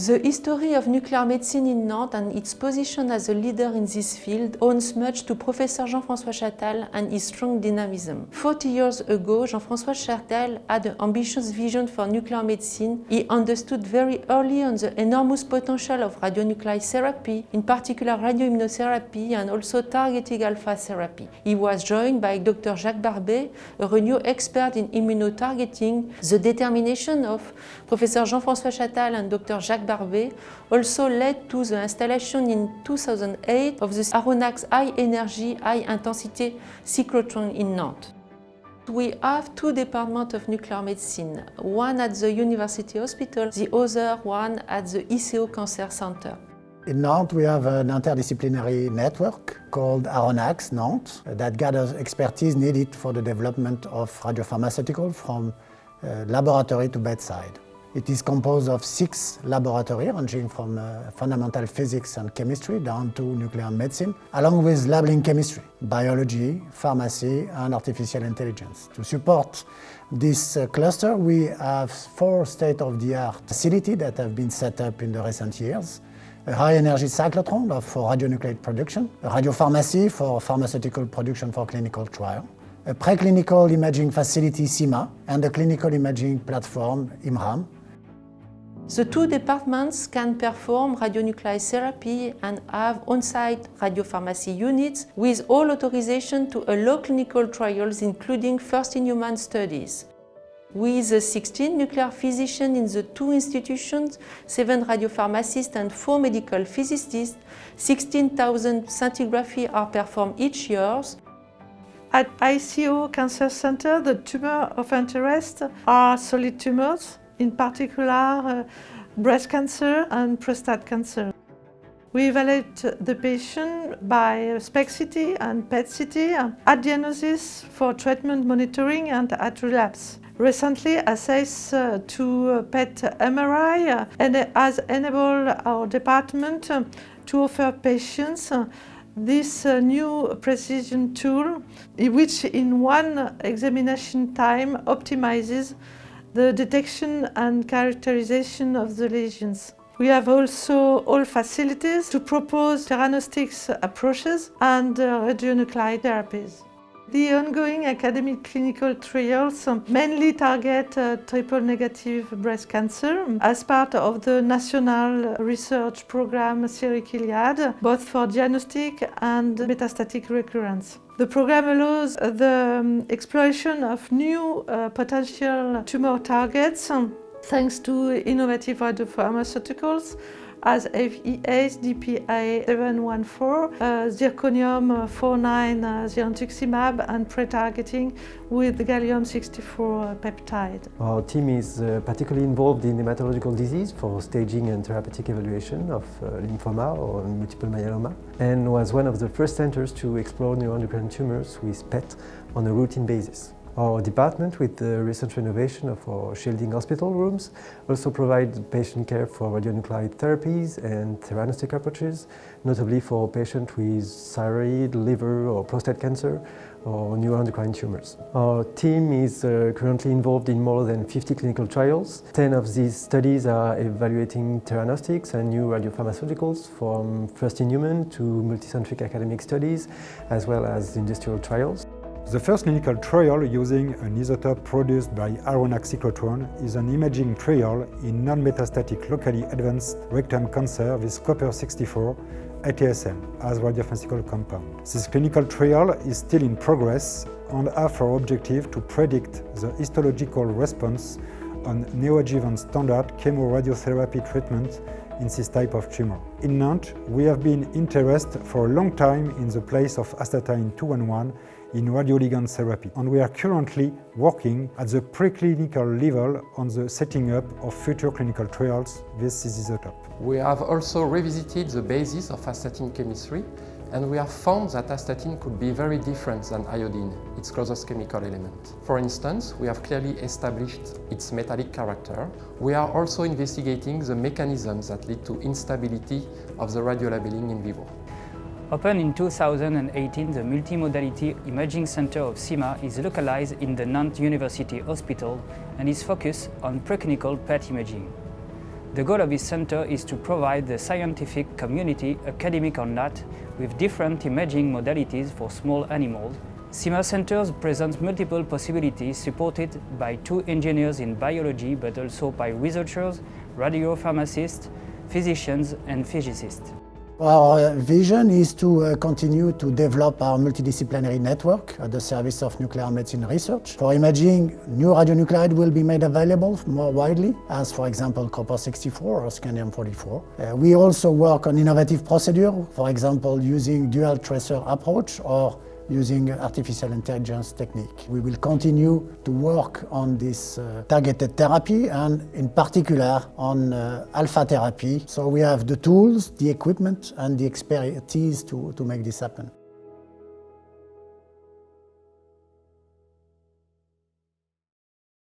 The history of nuclear medicine in Nantes and its position as a leader in this field owes much to Professor Jean-François Chastal and his strong dynamism. 40 years ago, Jean-François Chastal had an ambitious vision for nuclear medicine. He understood very early on the enormous potential of radionuclide therapy, in particular radioimmunotherapy and also targeted alpha therapy. He was joined by Dr. Jacques Barbet, a renowned expert in immunotargeting. The determination of Professor Jean-François Chastal and Dr. Jacques Barbet also led to the installation in 2008 of the Aronax High Energy, High Intensity Cyclotron in Nantes. We have two departments of nuclear medicine, one at the University Hospital, the other one at the ICO Cancer Center. In Nantes, we have an interdisciplinary network called Aronax Nantes that gathers expertise needed for the development of radiopharmaceuticals from laboratory to bedside. It is composed of 6 laboratories ranging from fundamental physics and chemistry down to nuclear medicine, along with labeling chemistry, biology, pharmacy, and artificial intelligence. To support this cluster, we have 4 state-of-the-art facilities that have been set up in the recent years. A high-energy cyclotron for radionuclide production, a radiopharmacy for pharmaceutical production for clinical trial, a preclinical imaging facility, CIMA, and a clinical imaging platform, IMRAM. The two departments can perform radionuclide therapy and have on-site radiopharmacy units with all authorization to allow clinical trials, including first-in-human studies. With 16 nuclear physicians in the two institutions, 7 radiopharmacists and 4 medical physicists, 16,000 scintigraphy are performed each year. At ICO Cancer Center, the tumors of interest are solid tumors, in particular breast cancer and prostate cancer. We evaluate the patient by SPECT-CT and PET-CT at diagnosis for treatment monitoring and at relapse. Recently, access to PET MRI has enabled our department to offer patients this new precision tool, which in one examination time optimizes the detection and characterization of the lesions. We have also all facilities to propose theranostics approaches and radionuclide therapies. The ongoing academic clinical trials mainly target triple-negative breast cancer as part of the National Research Program Syric-Iliad, both for diagnostic and metastatic recurrence. The program allows the exploration of new potential tumor targets thanks to innovative radiopharmaceuticals as FES, DPA 714, zirconium-49 girentuximab, and pre-targeting with gallium-64 peptide. Our team is particularly involved in hematological disease for staging and therapeutic evaluation of lymphoma or multiple myeloma, and was one of the first centers to explore neuroendocrine tumors with PET on a routine basis. Our department, with the recent renovation of our shielding hospital rooms, also provides patient care for radionuclide therapies and theranostic approaches, notably for patients with thyroid, liver or prostate cancer or neuroendocrine tumors. Our team is currently involved in more than 50 clinical trials. 10 of these studies are evaluating theranostics and new radiopharmaceuticals, from first-in-human to multicentric academic studies, as well as industrial trials. The first clinical trial using an isotope produced by Aronax cyclotron is an imaging trial in non-metastatic locally advanced rectum cancer with copper-64 ATSM as radiopharmaceutical compound. This clinical trial is still in progress and has for objective to predict the histological response on neoadjuvant standard chemoradiotherapy treatment in this type of tumor. In Nantes, we have been interested for a long time in the place of astatine 211 in radioligand therapy, and we are currently working at the preclinical level on the setting up of future clinical trials with this isotope. We have also revisited the basis of astatine chemistry, and we have found that astatine could be very different than iodine, its closest chemical element. For instance, we have clearly established its metallic character. We are also investigating the mechanisms that lead to instability of the radiolabeling in vivo. Opened in 2018, the Multimodality Imaging Center of CIMA is localized in the Nantes University Hospital and is focused on preclinical PET imaging. The goal of this center is to provide the scientific community, academic or not, with different imaging modalities for small animals. CIMA centers present multiple possibilities supported by 2 engineers in biology, but also by researchers, radiopharmacists, physicians and physicists. Our vision is to continue to develop our multidisciplinary network at the service of nuclear medicine research. For imaging, new radionuclide will be made available more widely, as for example copper-64 or scandium-44. We also work on innovative procedure, for example using dual tracer approach or using artificial intelligence technique. We will continue to work on this targeted therapy and in particular on alpha therapy. So we have the tools, the equipment and the expertise to make this happen.